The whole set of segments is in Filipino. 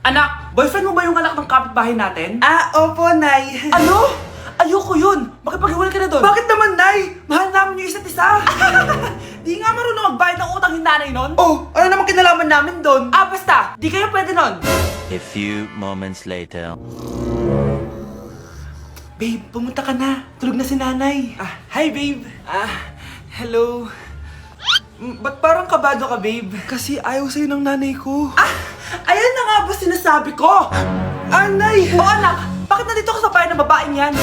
Anak, boyfriend mo ba yung anak ng kapitbahay natin? Opo, Nay. Ano? Ayoko yun! Makipaghiwalay ka na doon! Bakit naman, Nay? Mahal namin yung isa't isa. Di nga marunong magbayad ng utang yung nanay nun? Oh, ano naman kinalaman namin doon? Basta! Di kayo pwede nun! A few moments later. Babe, pumunta ka na. Tulog na si nanay. Hi, babe! Hello. Ba't parang kabado ka, babe? Kasi ayaw sa'yo ng nanay ko. Ayan na nga ba sinasabi ko? Nay! O anak, bakit nandito ka sa bahay ng babaeng yan?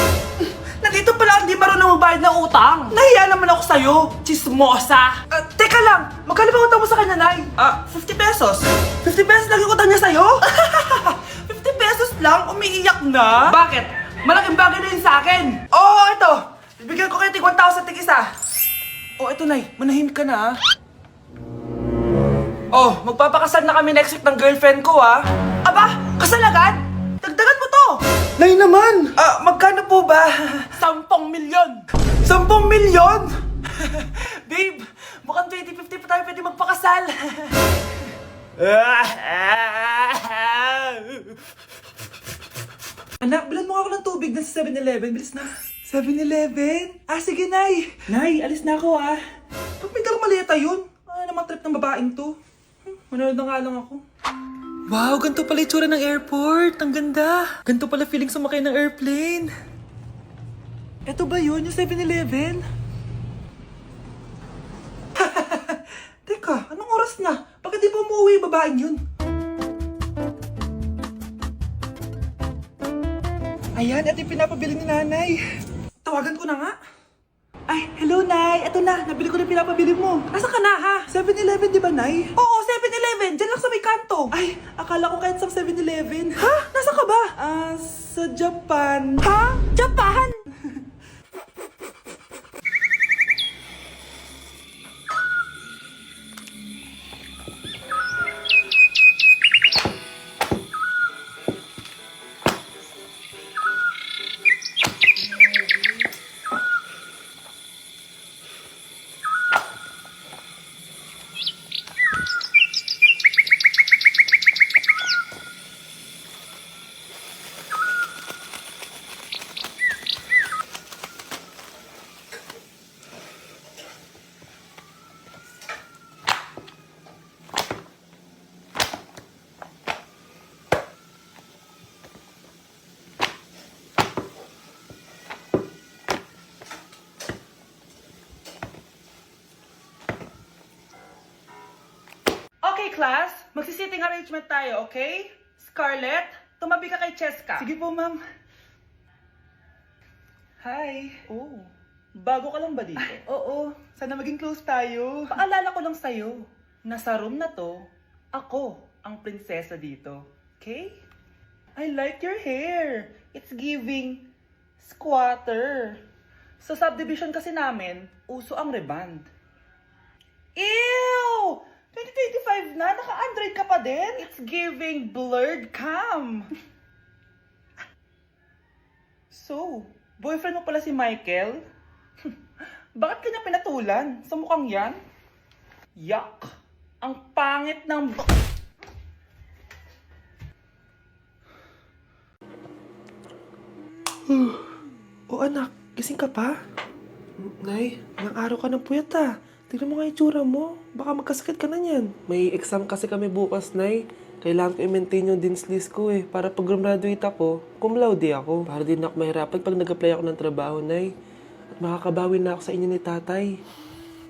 Nandito pala hindi marunong magbayad ng utang. Nahiya naman ako sa'yo, chismosa. Teka lang, magkano ba utang mo sa kanya, Nay? 50 pesos. 50 pesos lang yung utang niya sa'yo? 50 pesos lang? Umiiyak na? Bakit? Malaking bagay na yun sa akin. Oo, ito. Bibigyan ko kayo tig 1,000 tig isa. Ito, Nay. Manahimik ka na, magpapakasal na kami next week ng girlfriend ko, Aba, kasal agad? Dagdagan mo to! Nay naman! Magkano po ba? 10 milyon! 10 milyon? Babe, mukhang 2050 pa tayo pwede magpakasal. Anak, bilan mo ako ng tubig na sa 7-Eleven. Bilis na. 7-Eleven? Sige, Nay. Nay, alis na ako, Ba't may dalang maleta yun? Ano naman trip ng babaeng to? Manonood na nga lang ako. Wow, ganito pala itsura ng airport. Ang ganda. Ganito pala feeling sumakay ng airplane. Eto ba yun, yung 7-Eleven? Teka, anong oras na? Bakit di pa umuwi yung babaeng yun? Ayan, ito yung pinapabili ni nanay. Tawagan ko na nga. Hello, Nay. Eto na, nabili ko na yung pinapabili mo. Nasaan ka na, ha? 7-Eleven, di ba, Nay? Oo, 7-Eleven. Diyan lang sa may kanto. Akala ko kahit sa 7-Eleven. Ha? Nasaan ka ba? Sa Japan. Ha? Japan? Okay, class. Magsisitting arrangement tayo, okay? Scarlett, tumabi ka kay Cheska. Sige po, ma'am. Hi. Bago ka lang ba dito? Oo. Sana maging close tayo. Paalala ko lang sa'yo, na sa room na to, ako ang prinsesa dito. Okay? I like your hair. It's giving squatter. Sa subdivision kasi namin, uso ang reband. Ew! 2025 na, naka-Android ka pa din? It's giving blurred cam. So, boyfriend mo pala si Michael? Bakit kanya pinatulan sa mukhang yan? Yuck! Ang pangit ng... Anak, gising ka pa? Nay, ilang araw ka ng puyat Tignan mo nga itsura mo. Baka magkasakit ka na niyan. May exam kasi kami bukas, Nay. Kailangan ko i-maintain yung dean's list ko para pag graduate ako, cum laude ako. Para din ako mahirapan pag nag-apply ako ng trabaho, Nay. At makakabawi na ako sa inyo ni tatay.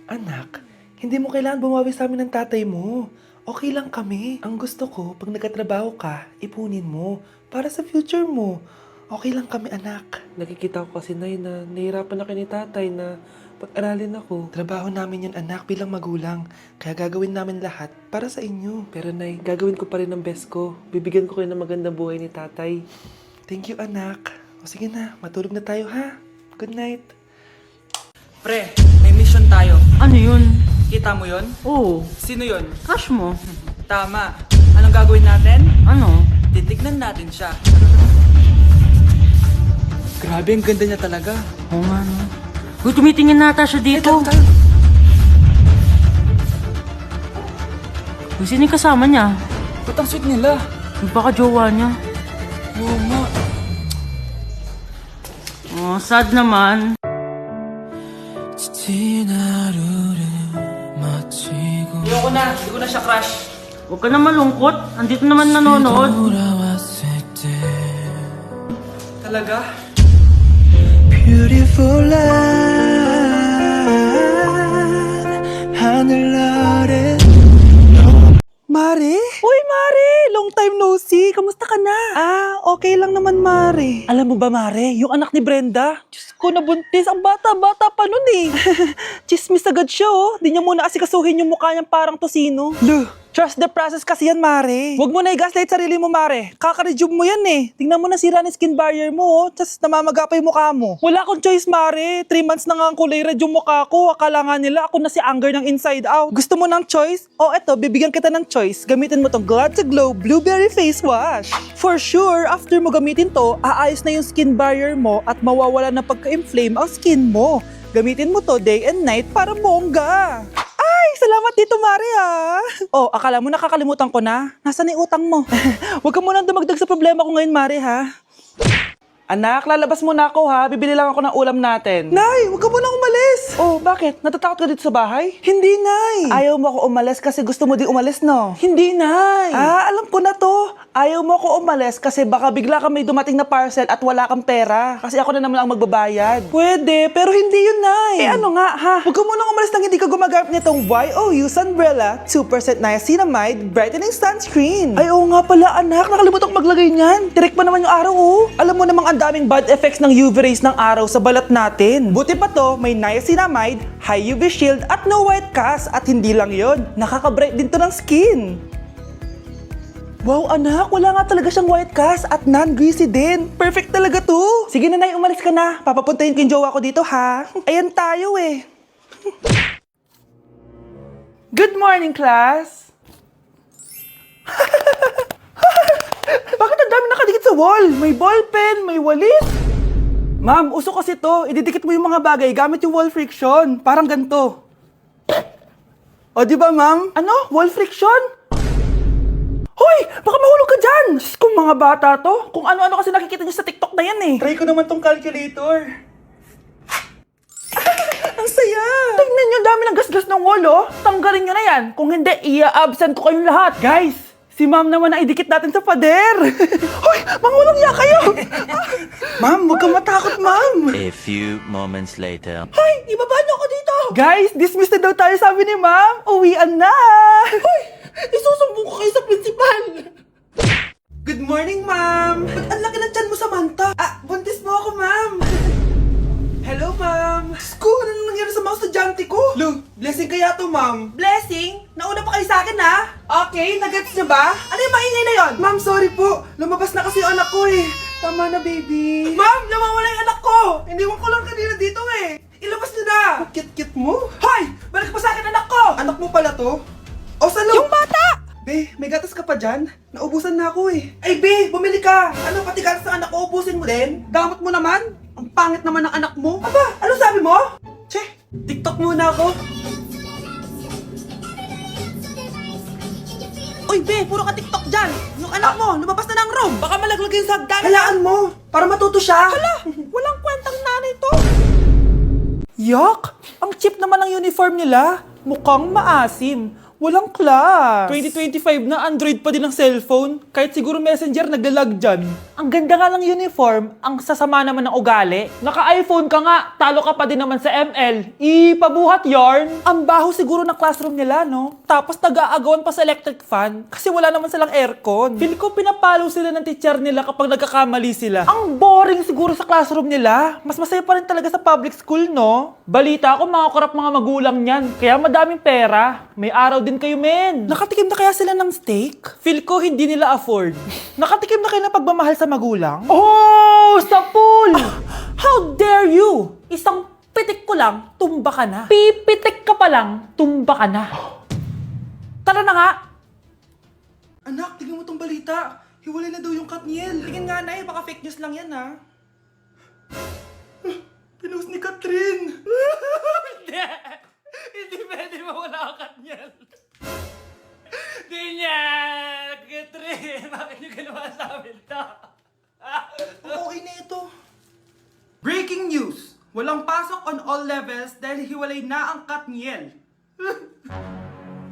Anak, hindi mo kailangan bumawi sa amin ng tatay mo. Okay lang kami. Ang gusto ko, pag nagkatrabaho ka, ipunin mo. Para sa future mo. Okay lang kami, anak. Nakikita ko kasi, Nay, na nahihirapan na kayo ni tatay na pag-aralin ako. Trabaho namin yun, anak, bilang magulang. Kaya gagawin namin lahat para sa inyo. Pero, Nay, gagawin ko pa rin ang best ko. Bibigyan ko kayo ng magandang buhay ni tatay. Thank you, anak. O sige na, matulog na tayo, ha? Good night. Pre, may mission tayo. Ano yun? Kita mo yon? Oo, Sino yon? crush mo. Tama. Anong gagawin natin? Ano? Titignan natin siya. Grabe, ang ganda niya talaga. Oo nga no. Uy, tumitingin nata siya dito. Tayo. Uy, sino yung kasama niya? Ba't ang sweet nila? Baka jowa niya. Oo nga. Oh, sad naman. Ayoko na, hindi ko na siya crush. Huwag ka na malungkot. Andito naman nanonood. Talaga? Beautiful land, 하늘 아래. Mare? Uy, Mare! Long time no see. Kamusta ka na? Okay lang naman, Mare. Alam mo ba, Mare? Yung anak ni Brenda, Diyos ko, nabuntis. Ang bata-bata pa nun eh. Chismis agad siya, oh. Di niya muna asikasuhin yung mukha niyang parang tosino. Trust the process kasi yan, Mare. Huwag mo na i-gaslight sarili mo, Mare. Kaka-rejuve mo yan eh. Tingnan mo na sira ni skin barrier mo, oh. Tapos namamaga pa yung mukha mo. Wala akong choice, Mare. 3 months na nga ang kulay red yung mukha ko. Akala nga nila ako na si Anger ng inside out. Gusto mo ng choice? Eto, bibigyan kita ng choice. Gamitin mo tong Glad to Glow Blueberry Face Wash. For sure, after mo gamitin to, aayos na yung skin barrier mo at mawawala na pagka-inflame ang skin mo. Gamitin mo to day and night para bongga. Ay, salamat dito, Mare, akala mo nakakalimutan ko na? Nasaan na yung utang mo? Huwag ka munang dumagdag sa problema ko ngayon, Mare, ha? Anak, lalabas muna ako, ha? Bibili lang ako ng ulam natin. Nay, huwag ka munang umalis! Bakit? Natatakot ka dito sa bahay? Hindi, Nay! Ayaw mo ako umalis kasi gusto mo di umalis, no? Hindi, Nay! Alam ko na to! Ayaw mo ako umalis kasi baka bigla ka may dumating na parcel at wala kang pera. Kasi ako na naman ang magbabayad. Pwede, pero hindi yun, Nay! Ano nga, ha? Huwag ka munang umalis nang hindi ka gumagamit nitong YOU Sunbrella 2% Niacinamide Brightening Sunscreen. Ay, oo nga pala, anak. Nakalimutan ko maglagay niyan. Direct pa naman yung araw, oh. Alam mo namang ang daming bad effects ng UV rays ng araw sa balat natin. Buti pa to, may niacinamide, high UV shield at no white cast. At hindi lang yon, nakaka-bright din to ng skin. Wow, anak, wala nga talaga siyang white cast at non-greasy din. Perfect talaga to. Sige na, Nay, umalis ka na. Papapuntahin ko yung jowa ko dito, ha? Ayan tayo eh. Good morning, class. Bakit ang dami nakadikit sa wall? May ballpen, may walis. Ma'am, uso kasi to. Ididikit mo yung mga bagay gamit yung wall friction. Parang ganito. O, di ba, ma'am? Ano? Wall friction? Hoy! Baka mahulog ka dyan! Diyos kong mga bata to. Kung ano-ano kasi nakikita niyo sa TikTok na yan eh. Try ko naman tong calculator. Ang saya! Tingnan niyo, dami ng gasgas ng wall, oh. Tanggalin niyo na yan. Kung hindi, i-absent ko kayong lahat. Guys! Si ma'am naman ang idikit natin sa pader. Hoy! Mangulong niya kayo! Ma'am, huwag kang matakot, ma'am. A few moments later. Hoy! Ibaba niyo ako dito! Guys, dismiss na daw tayo, sabi ni ma'am. Uwian na! Hoy! Isusumbong ko kayo sa principal! Good morning, ma'am! Ba't ang laki ng tiyan mo, Samantha? Buntis mo ako, ma'am! Hello, ma'am! Sko, ano nang nangyari sa mga estudyante ko? Lo, blessing kaya to, ma'am. Blessing? Nauna pa kayo sa akin, ha? Okay, nagets niyo ba? Ano yung maingay na yon? Ma'am, sorry po. Lumabas na kasi yung anak ko, eh. Tama na, baby. Ma'am, nawawala yung anak ko! Iniwan ko lang kanina dito, eh. Ilabas niyo na! Kit-kit mo? Hoy! Balik pa sa akin, anak ko! Anak mo pala to? O, salo! Yung bata! Be, may gatas ka pa dyan? Naubusan na ako eh. Ay, Be, bumili ka! Ano, pati gatas ng anak ko, ubusin mo din? Damot mo naman? Ang pangit naman ng anak mo. Aba, ano sabi mo? Che, TikTok muna ako. Uy, Be, puro ka TikTok dyan. Yung anak mo, lumabas na ng room. Baka malaglag yung sagdan. Halaan mo, para matuto siya. Hala, walang kwentang nanay to. Yak! Ang cheap naman ng uniform nila. Mukhang maasim. Walang class. 2025 na, Android pa din ang cellphone. Kahit siguro Messenger naglalag dyan. Ang ganda nga ng uniform, ang sasama naman ng ugali. Naka-iPhone ka nga, talo ka pa din naman sa ML. Ipabuhat yarn. Ang baho siguro ng classroom nila, no? Tapos nag-aagawan pa sa electric fan kasi wala naman silang aircon. Feel ko pinapalo sila ng teacher nila kapag nagkakamali sila. Ang boring siguro sa classroom nila. Mas masaya pa rin talaga sa public school, no? Balita ko, mga korap mga magulang niyan. Kaya madaming pera. May araw din kayo, men. Nakatikim na kaya sila ng steak? Feel ko hindi nila afford. Nakatikim na kayo ng pagmamahal sa magulang? Oh, sa pool! How dare you? Isang pitik ko lang, tumba ka na. Pipitik ka pa lang, tumba ka na. Tara na nga! Anak, tingnan mo tong balita. Hiwalay na daw yung Katniel. Tingin nga na baka fake news lang yan, ha? Pinost ni Catherine. Hindi pwede mawala ang Katniel. Di niya! Nag-trip! Bakit niyo ginawa sa amin to? Okay na ito. Breaking news! Walang pasok on all levels dahil hiwalay na ang Katniel.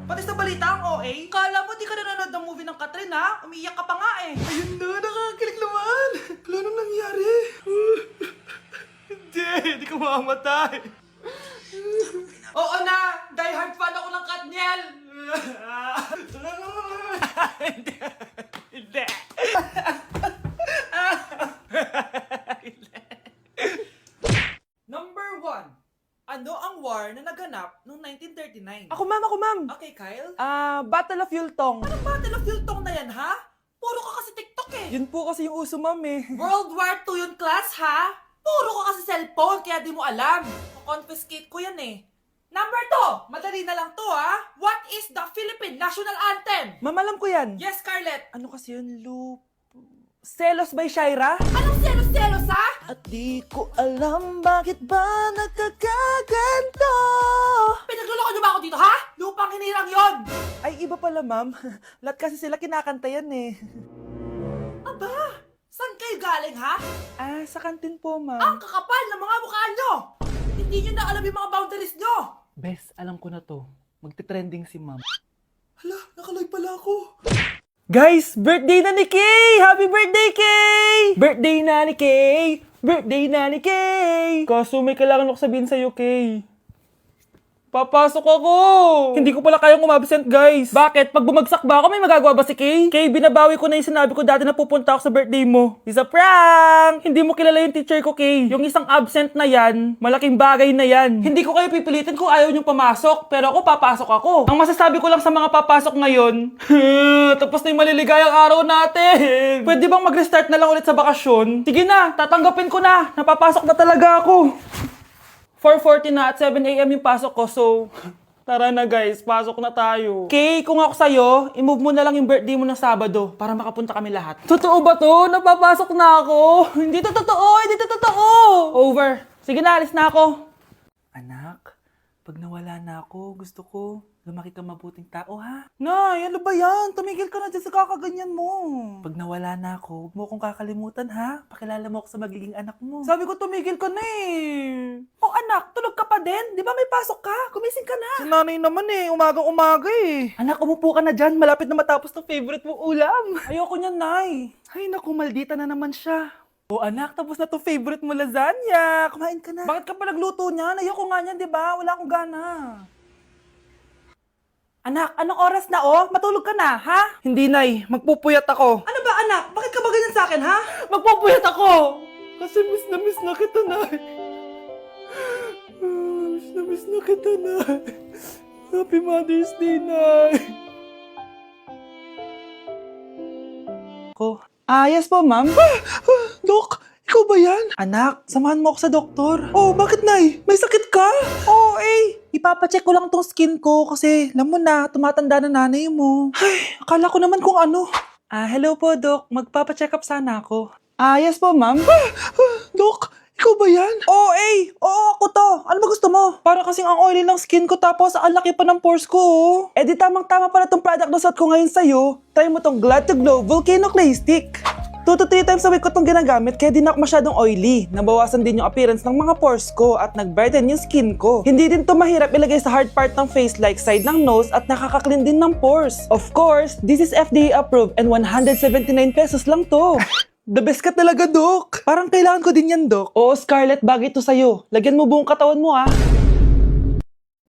Pati sa balita ang OA, kala mo di ka nanonood ng movie ng Katrin ha? Umiiyak ka pa nga eh. Ayun na, nakakilig naman. Wala nang nangyari. Hindi ka mamamatay. Oo na, die hard fan ako ng Katniel. Hindi. Hindi. Number 1. Ano ang war na naganap noong 1939? Ako ma'am. Okay, Kyle. Battle of Yultong. Anong Battle of Yultong na yan, ha? Puro ka kasi TikTok eh. Yun po kasi yung uso ma'am eh. World War II yun, class, ha? Puro ka kasi cellphone, kaya di mo alam. Confiscate ko yan eh. Number 2. Madali na lang to, ha? What is the Philippine National Anthem? Ma'am, alam ko yan. Yes, Scarlett. Ano kasi yun, Selos by Shaira? Anong selos-selos, ha? At di ko alam bakit ba nagkakaganto. Pinagluloko niyo ba ako dito, ha? Lupang hinirang yon. Ay, iba pala ma'am. Lahat kasi sila kinakanta yan eh. Aba, saan kayo galing, ha? Sa kantin po ma'am. Ang kakapal ng mga mukha nyo. Hindi nyo na alam yung mga boundaries nyo. Bes, alam ko na to. Magte-trending si ma'am. Hala, nakalive pala ako. Guys, birthday na ni Kay! Happy birthday, Kay! Birthday na ni Kay! Birthday na ni Kay! Kaso may kailangan ako sabihin sa'yo, Kay. Papasok ako! Hindi ko pala kayang umabsent, guys. Bakit? Pag bumagsak ba ako, may magagawa ba si Kay? Kay, binabawi ko na yung sinabi ko dati na pupunta ako sa birthday mo. It's a prank! Hindi mo kilala yung teacher ko, Kay. Yung isang absent na yan, malaking bagay na yan. Hindi ko kayo pipilitin kung ayaw niyong pumasok, pero ako papasok ako. Ang masasabi ko lang sa mga papasok ngayon, tapos na yung maliligayang araw natin. Pwede bang mag-restart na lang ulit sa bakasyon? Sige na, tatanggapin ko na. Napapasok na talaga ako. 4:40 na at 7 a.m. yung pasok ko, so tara na guys, pasok na tayo. Okay, kung ako sa'yo, i-move mo na lang yung birthday mo ng Sabado para makapunta kami lahat. Totoo ba to? Napapasok na ako. Hindi to totoo. Over. Sige na, alis na ako. Anak, pag nawala na ako, gusto ko lumaki ka mabuting tao, ha? Nay, ano ba yan? Tumigil ka na dyan sa kakaganyan mo. Pag nawala na ako, huwag mo akong kakalimutan, ha? Pakilala mo ako sa magiging anak mo. Sabi ko, tumigil ka na eh. Oh, anak, tulog ka pa din? Di ba may pasok ka? Gumising ka na. Si nanay naman eh, umagang-umaga eh. Anak, umupo ka na dyan. Malapit na matapos ng favorite mong ulam. Ayoko niyan, Nay. Ay, naku, maldita na naman siya. Oh, anak, tapos na to favorite mo lasagna. Kumain ka na. Bakit ka pa nagluto niyan? Ayoko nga niyan, di ba? Wala akong gana. Anak, anong oras na oh? Matulog ka na, ha? Hindi, Nay. Magpupuyat ako. Ano ba, anak? Bakit ka ba ganyan sa akin, ha? Magpupuyat ako! Kasi miss na kita, Nay. Miss na kita, Nay. Happy Mother's Day, Nay. Yes po, ma'am. Dok, ikaw ba yan? Anak, samahan mo ako sa doktor. Oh, bakit, Nay? May sakit ka? Oo, ipapacheck ko lang tong skin ko kasi alam mo na, tumatanda na nanay mo. Ay, akala ko naman kung ano. Hello po, Dok. Magpapacheck up sana ako. Yes po, ma'am. Dok, ikaw ba yan? Oo, ako to. Ano ba gusto mo? Para kasing ang oily lang skin ko tapos ang laki pa ng pores ko, oh. Di tamang-tama pala tong product na suot ko ngayon sa'yo. Try mo tong Glad to Glow Volcano Clay Stick. 2 to 3 times a week ko itong ginagamit kaya di na ako masyadong oily. Nabawasan din yung appearance ng mga pores ko at nag-brighten yung skin ko. Hindi din to mahirap ilagay sa hard part ng face like side ng nose at nakaka-clean din ng pores. Of course, this is FDA approved and 179 pesos lang to. The best ka talaga, Dok. Parang kailangan ko din yan, Dok. Oo, Scarlett, bagay to sa'yo. Lagyan mo buong katawan mo, ha.